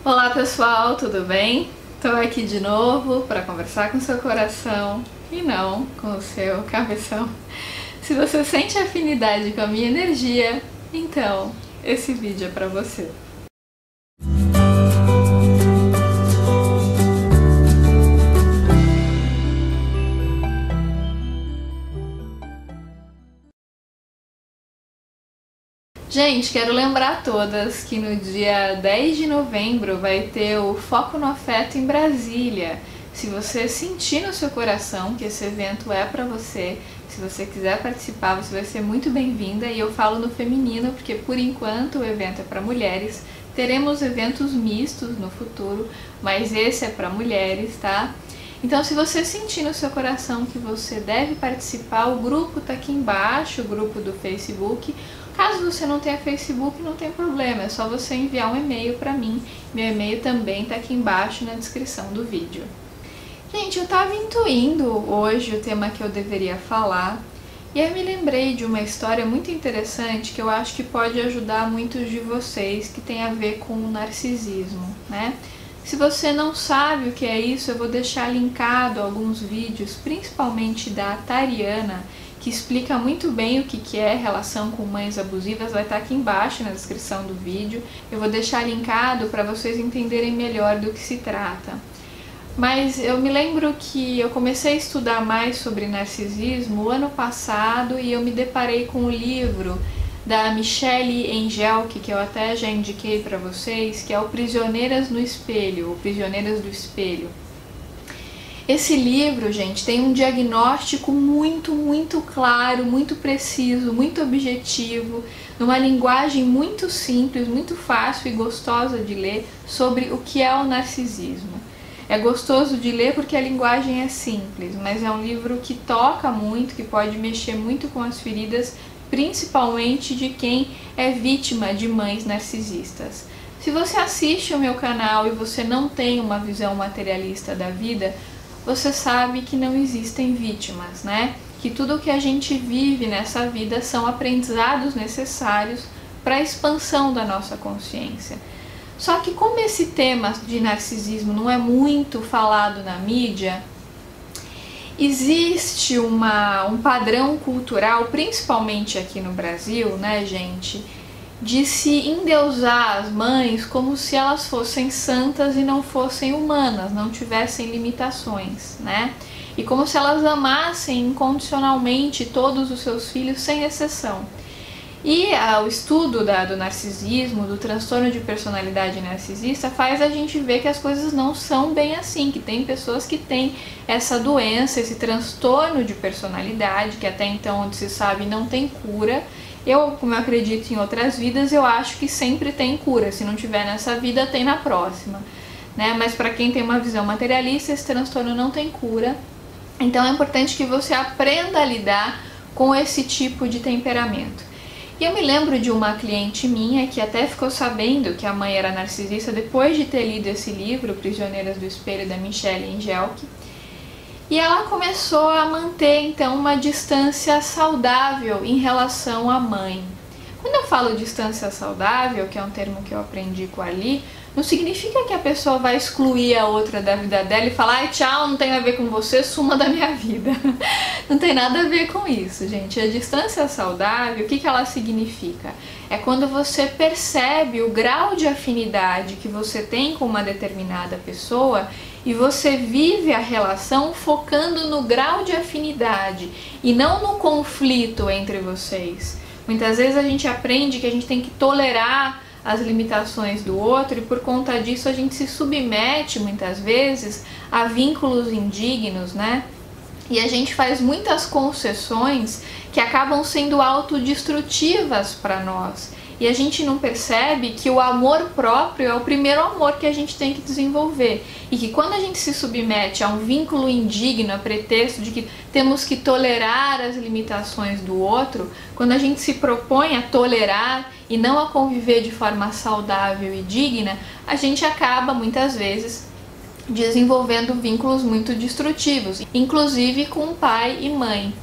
Olá pessoal, tudo bem? Estou aqui de novo para conversar com seu coração e não com o seu cabeção. Se você sente afinidade com a minha energia, então esse vídeo é para você. Gente, quero lembrar a todas que no dia 10 de novembro vai ter o Foco no Afeto em Brasília. Se você sentir no seu coração que esse evento é para você, se você quiser participar, você vai ser muito bem-vinda. E eu falo no feminino porque por enquanto o evento é para mulheres. Teremos eventos mistos no futuro, mas esse é para mulheres, tá? Então, se você sentir no seu coração que você deve participar, o grupo tá aqui embaixo, o grupo do Facebook. Caso você não tenha Facebook, não tem problema, é só você enviar um e-mail para mim. Meu e-mail também tá aqui embaixo na descrição do vídeo. Gente, eu tava intuindo hoje o tema que eu deveria falar, e aí me lembrei de uma história muito interessante que eu acho que pode ajudar muitos de vocês, que tem a ver com o narcisismo, né? Se você não sabe o que é isso, eu vou deixar linkado alguns vídeos, principalmente da Tariana, que explica muito bem o que é relação com mães abusivas, vai estar aqui embaixo na descrição do vídeo. Eu vou deixar linkado para vocês entenderem melhor do que se trata. Mas eu me lembro que eu comecei a estudar mais sobre narcisismo ano passado e eu me deparei com o livro da Michelle Engelke, que eu até já indiquei para vocês, que é o Prisioneiras no Espelho, ou Prisioneiras do Espelho. Esse livro, gente, tem um diagnóstico muito claro, muito preciso, muito objetivo, numa linguagem muito simples, muito fácil e gostosa de ler sobre o que é o narcisismo. É gostoso de ler porque a linguagem é simples, mas é um livro que toca muito, que pode mexer muito com as feridas, principalmente de quem é vítima de mães narcisistas. Se você assiste o meu canal e você não tem uma visão materialista da vida, você sabe que não existem vítimas, né? Que tudo o que a gente vive nessa vida são aprendizados necessários para a expansão da nossa consciência. Só que como esse tema de narcisismo não é muito falado na mídia, existe um padrão cultural, principalmente aqui no Brasil, né, gente, de se endeusar as mães como se elas fossem santas e não fossem humanas, não tivessem limitações, né? E como se elas amassem incondicionalmente todos os seus filhos, sem exceção. E o estudo do narcisismo, do transtorno de personalidade narcisista, faz a gente ver que as coisas não são bem assim, que tem pessoas que têm essa doença, esse transtorno de personalidade, que até então, onde se sabe, não tem cura. Como eu acredito em outras vidas, eu acho que sempre tem cura. Se não tiver nessa vida, tem na próxima, né? Mas para quem tem uma visão materialista, esse transtorno não tem cura. Então é importante que você aprenda a lidar com esse tipo de temperamento. E eu me lembro de uma cliente minha que até ficou sabendo que a mãe era narcisista depois de ter lido esse livro, Prisioneiras do Espelho, da Michelle Engelke. E ela começou a manter, então, uma distância saudável em relação à mãe. Quando eu falo distância saudável, que é um termo que eu aprendi com a Ali, não significa que a pessoa vai excluir a outra da vida dela e falar: ai, tchau, não tem a ver com você, suma da minha vida. Não tem nada a ver com isso, gente. A distância saudável, o que ela significa? É quando você percebe o grau de afinidade que você tem com uma determinada pessoa e você vive a relação focando no grau de afinidade e não no conflito entre vocês. Muitas vezes a gente aprende que a gente tem que tolerar as limitações do outro e por conta disso a gente se submete muitas vezes a vínculos indignos, né? E a gente faz muitas concessões que acabam sendo autodestrutivas para nós. E a gente não percebe que o amor próprio é o primeiro amor que a gente tem que desenvolver. E que quando a gente se submete a um vínculo indigno, a pretexto de que temos que tolerar as limitações do outro, quando a gente se propõe a tolerar e não a conviver de forma saudável e digna, a gente acaba muitas vezes desenvolvendo vínculos muito destrutivos, inclusive com pai e mãe.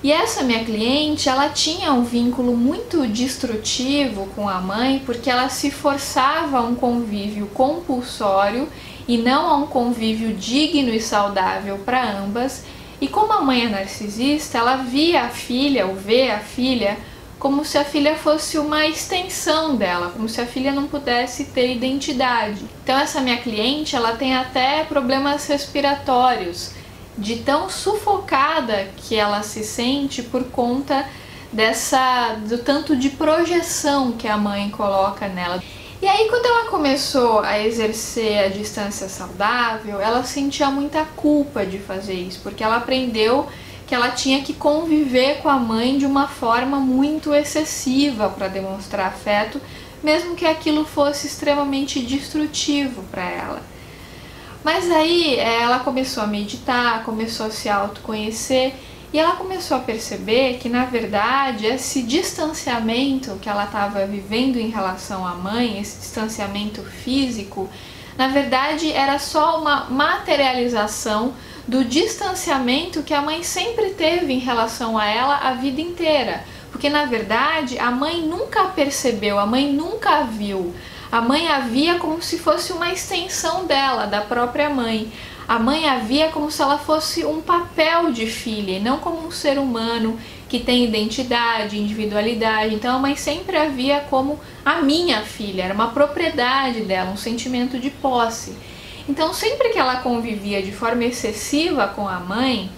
E essa minha cliente, ela tinha um vínculo muito destrutivo com a mãe, porque ela se forçava a um convívio compulsório e não a um convívio digno e saudável para ambas. E como a mãe é narcisista, ela via a filha, ou vê a filha, como se a filha fosse uma extensão dela, como se a filha não pudesse ter identidade. Então essa minha cliente, ela tem até problemas respiratórios, de tão sufocada que ela se sente por conta do tanto de projeção que a mãe coloca nela. E aí, quando ela começou a exercer a distância saudável, ela sentia muita culpa de fazer isso, porque ela aprendeu que ela tinha que conviver com a mãe de uma forma muito excessiva para demonstrar afeto, mesmo que aquilo fosse extremamente destrutivo para ela. Mas aí ela começou a meditar, começou a se autoconhecer e ela começou a perceber que, na verdade, esse distanciamento que ela estava vivendo em relação à mãe, esse distanciamento físico, na verdade era só uma materialização do distanciamento que a mãe sempre teve em relação a ela a vida inteira. Porque, na verdade, a mãe nunca percebeu, a mãe nunca a viu. A mãe a via como se fosse uma extensão dela, da própria mãe. A mãe a via como se ela fosse um papel de filha, e não como um ser humano que tem identidade, individualidade. Então a mãe sempre a via como a minha filha, era uma propriedade dela, um sentimento de posse. Então sempre que ela convivia de forma excessiva com a mãe,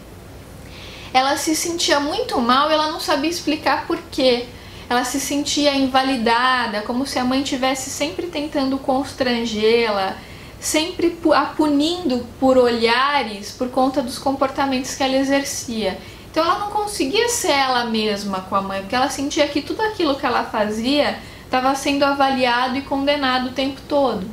ela se sentia muito mal e ela não sabia explicar por quê. Ela se sentia invalidada, como se a mãe estivesse sempre tentando constrangê-la, sempre a punindo por olhares por conta dos comportamentos que ela exercia. Então ela não conseguia ser ela mesma com a mãe, porque ela sentia que tudo aquilo que ela fazia estava sendo avaliado e condenado o tempo todo.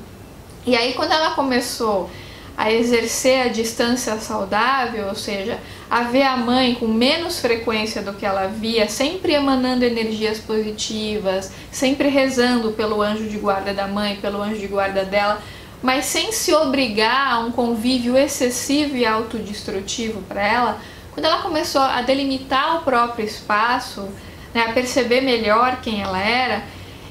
E aí, quando ela começou a exercer a distância saudável, ou seja, a ver a mãe com menos frequência do que ela via, sempre emanando energias positivas, sempre rezando pelo anjo de guarda da mãe, pelo anjo de guarda dela, mas sem se obrigar a um convívio excessivo e autodestrutivo para ela, quando ela começou a delimitar o próprio espaço, né, a perceber melhor quem ela era,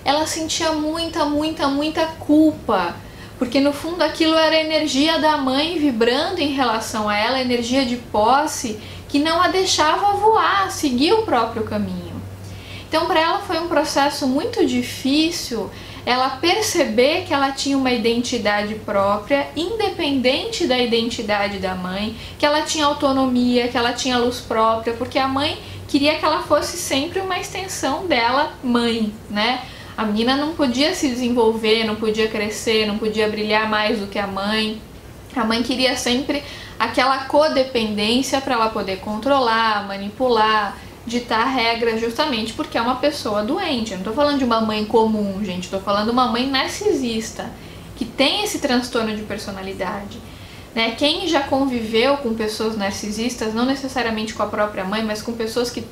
ela sentia muita culpa, porque no fundo aquilo era a energia da mãe vibrando em relação a ela, a energia de posse que não a deixava voar, seguir o próprio caminho. Então para ela foi um processo muito difícil ela perceber que ela tinha uma identidade própria, independente da identidade da mãe, que ela tinha autonomia, que ela tinha luz própria, porque a mãe queria que ela fosse sempre uma extensão dela, mãe, né? A menina não podia se desenvolver, não podia crescer, não podia brilhar mais do que a mãe. A mãe queria sempre aquela codependência para ela poder controlar, manipular, ditar regras, justamente porque é uma pessoa doente. Eu não estou falando de uma mãe comum, gente, estou falando de uma mãe narcisista, que tem esse transtorno de personalidade. Né? Quem já conviveu com pessoas narcisistas, não necessariamente com a própria mãe, mas com pessoas que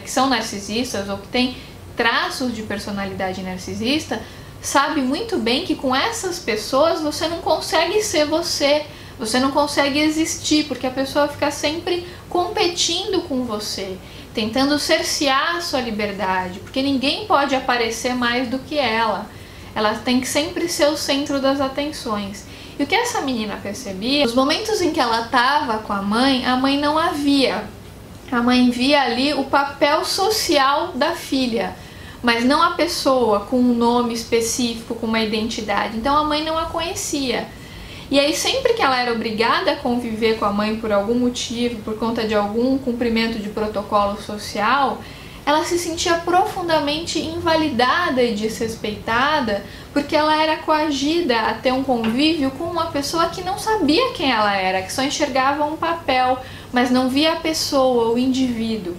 são narcisistas ou que têm traços de personalidade narcisista, sabe muito bem que com essas pessoas você não consegue ser você não consegue existir, porque a pessoa fica sempre competindo com você, tentando cercear a sua liberdade, porque ninguém pode aparecer mais do que ela. Ela tem que sempre ser o centro das atenções. E o que essa menina percebia, nos momentos em que ela estava com a mãe não a via. A mãe via ali o papel social da filha, mas não a pessoa com um nome específico, com uma identidade. Então a mãe não a conhecia. E aí sempre que ela era obrigada a conviver com a mãe por algum motivo, por conta de algum cumprimento de protocolo social, ela se sentia profundamente invalidada e desrespeitada, porque ela era coagida a ter um convívio com uma pessoa que não sabia quem ela era, que só enxergava um papel, mas não via a pessoa, o indivíduo.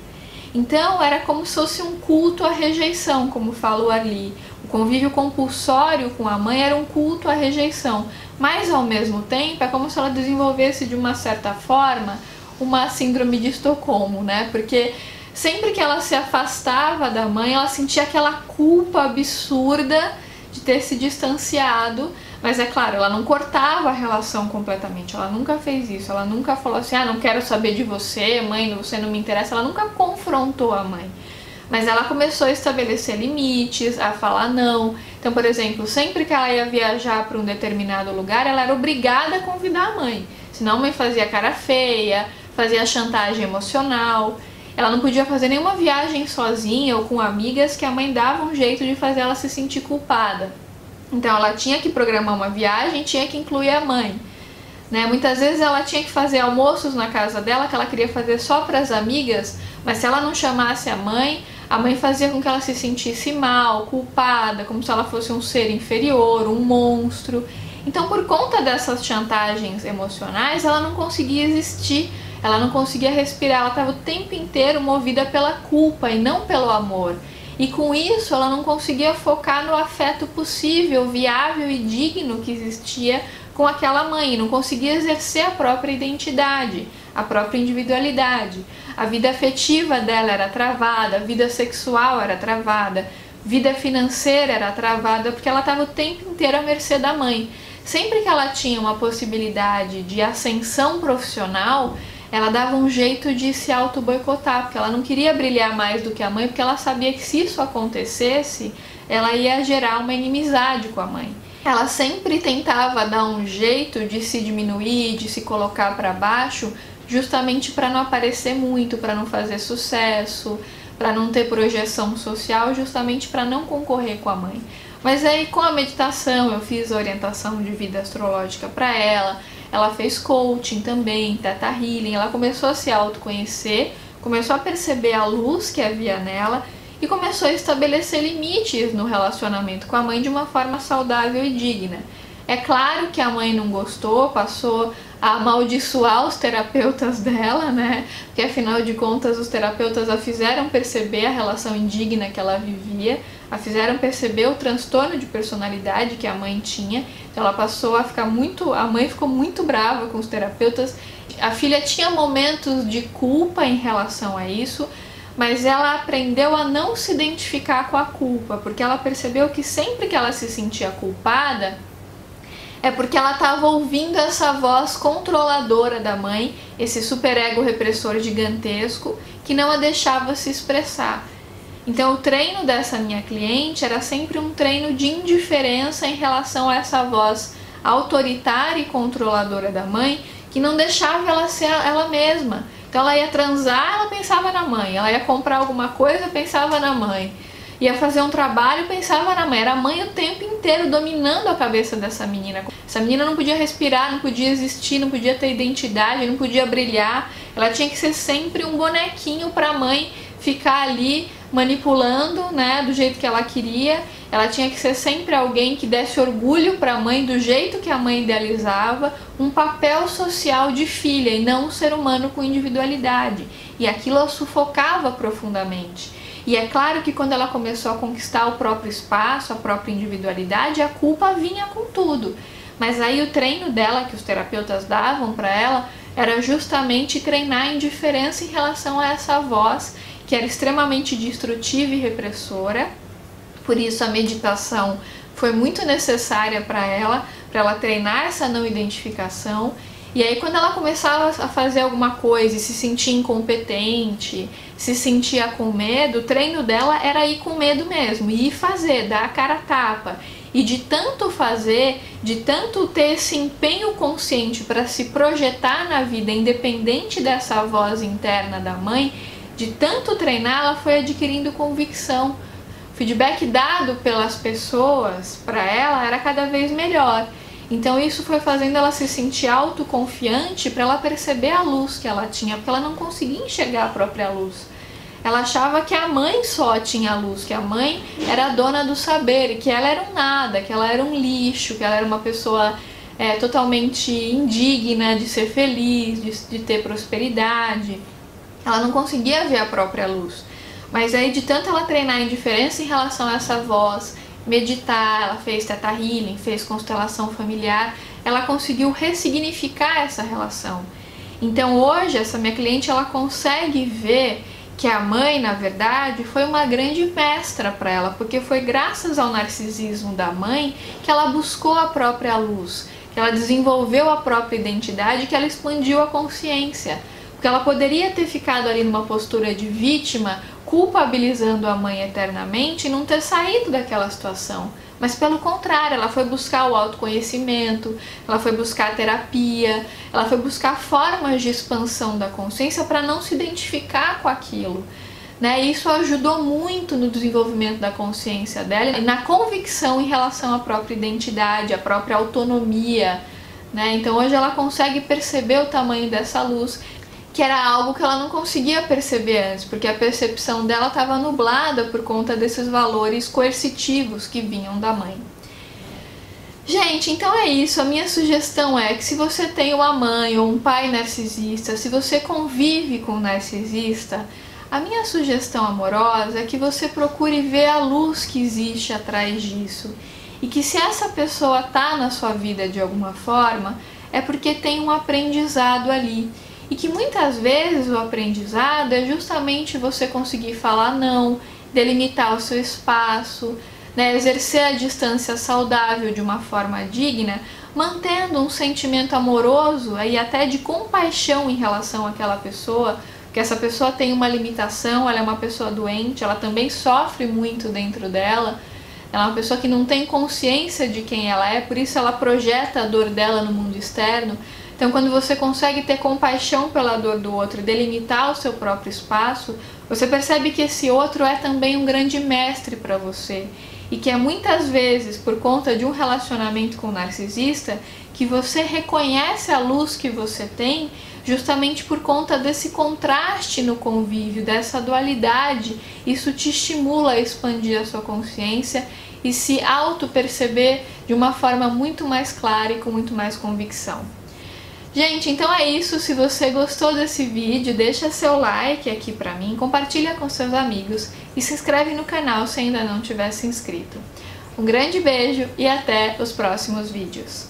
Então era como se fosse um culto à rejeição, como fala o Arlie. O convívio compulsório com a mãe era um culto à rejeição, mas ao mesmo tempo é como se ela desenvolvesse de uma certa forma uma síndrome de Estocolmo, né? Porque sempre que ela se afastava da mãe, ela sentia aquela culpa absurda de ter se distanciado, Mas é claro, ela não cortava a relação completamente, ela nunca fez isso, ela nunca falou assim, ah, não quero saber de você, mãe, você não me interessa, ela nunca confrontou a mãe. Mas ela começou a estabelecer limites, a falar não. Então, por exemplo, sempre que ela ia viajar para um determinado lugar, ela era obrigada a convidar a mãe. Senão a mãe fazia cara feia, fazia chantagem emocional. Ela não podia fazer nenhuma viagem sozinha ou com amigas que a mãe dava um jeito de fazer ela se sentir culpada. Então ela tinha que programar uma viagem, tinha que incluir a mãe. Né? Muitas vezes ela tinha que fazer almoços na casa dela que ela queria fazer só para as amigas, mas se ela não chamasse a mãe fazia com que ela se sentisse mal, culpada, como se ela fosse um ser inferior, um monstro. Então, por conta dessas chantagens emocionais, ela não conseguia existir, ela não conseguia respirar, ela estava o tempo inteiro movida pela culpa e não pelo amor. E com isso ela não conseguia focar no afeto possível, viável e digno que existia com aquela mãe, não conseguia exercer a própria identidade, a própria individualidade. A vida afetiva dela era travada, a vida sexual era travada, vida financeira era travada, porque ela estava o tempo inteiro à mercê da mãe. Sempre que ela tinha uma possibilidade de ascensão profissional, ela dava um jeito de se auto-boicotar, porque ela não queria brilhar mais do que a mãe, porque ela sabia que se isso acontecesse, ela ia gerar uma inimizade com a mãe. Ela sempre tentava dar um jeito de se diminuir, de se colocar para baixo, justamente para não aparecer muito, para não fazer sucesso, para não ter projeção social, justamente para não concorrer com a mãe. Mas aí com a meditação, eu fiz orientação de vida astrológica para ela fez coaching também, Theta Healing, ela começou a se autoconhecer, começou a perceber a luz que havia nela e começou a estabelecer limites no relacionamento com a mãe de uma forma saudável e digna. É claro que a mãe não gostou, passou a amaldiçoar os terapeutas dela, né? Porque afinal de contas os terapeutas a fizeram perceber a relação indigna que ela vivia, a fizeram perceber o transtorno de personalidade que a mãe tinha. Então ela passou a ficar a mãe ficou muito brava com os terapeutas. A filha tinha momentos de culpa em relação a isso, mas ela aprendeu a não se identificar com a culpa, porque ela percebeu que sempre que ela se sentia culpada, é porque ela estava ouvindo essa voz controladora da mãe, esse superego repressor gigantesco, que não a deixava se expressar. Então o treino dessa minha cliente era sempre um treino de indiferença em relação a essa voz autoritária e controladora da mãe, que não deixava ela ser ela mesma. Então ela ia transar, ela pensava na mãe, ela ia comprar alguma coisa, pensava na mãe. Ia fazer um trabalho, pensava na mãe. Era a mãe o tempo inteiro dominando a cabeça dessa menina. Essa menina não podia respirar, não podia existir, não podia ter identidade, não podia brilhar. Ela tinha que ser sempre um bonequinho para a mãe ficar ali manipulando, né, do jeito que ela queria. Ela tinha que ser sempre alguém que desse orgulho para a mãe do jeito que a mãe idealizava, um papel social de filha e não um ser humano com individualidade. E aquilo a sufocava profundamente. E é claro que quando ela começou a conquistar o próprio espaço, a própria individualidade, a culpa vinha com tudo. Mas aí o treino dela, que os terapeutas davam para ela, era justamente treinar a indiferença em relação a essa voz, que era extremamente destrutiva e repressora. Por isso a meditação foi muito necessária para ela treinar essa não identificação. E aí quando ela começava a fazer alguma coisa e se sentia incompetente, se sentia com medo, o treino dela era ir com medo mesmo, ir fazer, dar a cara a tapa. E de tanto fazer, de tanto ter esse empenho consciente para se projetar na vida, independente dessa voz interna da mãe, de tanto treinar, ela foi adquirindo convicção. O feedback dado pelas pessoas para ela era cada vez melhor. Então isso foi fazendo ela se sentir autoconfiante para ela perceber a luz que ela tinha, porque ela não conseguia enxergar a própria luz. Ela achava que a mãe só tinha luz, que a mãe era a dona do saber, e que ela era um nada, que ela era um lixo, que ela era uma pessoa totalmente indigna de ser feliz, de ter prosperidade. Ela não conseguia ver a própria luz. Mas aí de tanto ela treinar a indiferença em relação a essa voz, meditar, ela fez Theta Healing, fez constelação familiar, ela conseguiu ressignificar essa relação. Então hoje essa minha cliente ela consegue ver que a mãe, na verdade, foi uma grande mestra para ela, porque foi graças ao narcisismo da mãe que ela buscou a própria luz, que ela desenvolveu a própria identidade, que ela expandiu a consciência. Porque ela poderia ter ficado ali numa postura de vítima, culpabilizando a mãe eternamente e não ter saído daquela situação. Mas pelo contrário, ela foi buscar o autoconhecimento, ela foi buscar a terapia, ela foi buscar formas de expansão da consciência para não se identificar com aquilo. Isso ajudou muito no desenvolvimento da consciência dela e na convicção em relação à própria identidade, à própria autonomia. Então hoje ela consegue perceber o tamanho dessa luz, que era algo que ela não conseguia perceber antes, porque a percepção dela estava nublada por conta desses valores coercitivos que vinham da mãe. Gente, então é isso. A minha sugestão é que se você tem uma mãe ou um pai narcisista, se você convive com um narcisista, a minha sugestão amorosa é que você procure ver a luz que existe atrás disso. E que se essa pessoa está na sua vida de alguma forma, é porque tem um aprendizado ali. E que muitas vezes o aprendizado é justamente você conseguir falar não, delimitar o seu espaço, exercer a distância saudável de uma forma digna, mantendo um sentimento amoroso e até de compaixão em relação àquela pessoa, porque essa pessoa tem uma limitação, ela é uma pessoa doente, ela também sofre muito dentro dela, ela é uma pessoa que não tem consciência de quem ela é, por isso ela projeta a dor dela no mundo externo. Então, quando você consegue ter compaixão pela dor do outro e delimitar o seu próprio espaço, você percebe que esse outro é também um grande mestre para você. E que é muitas vezes por conta de um relacionamento com o narcisista que você reconhece a luz que você tem justamente por conta desse contraste no convívio, dessa dualidade. Isso te estimula a expandir a sua consciência e se auto-perceber de uma forma muito mais clara e com muito mais convicção. Gente, então é isso. Se você gostou desse vídeo, deixa seu like aqui pra mim, compartilha com seus amigos e se inscreve no canal se ainda não tiver se inscrito. Um grande beijo e até os próximos vídeos.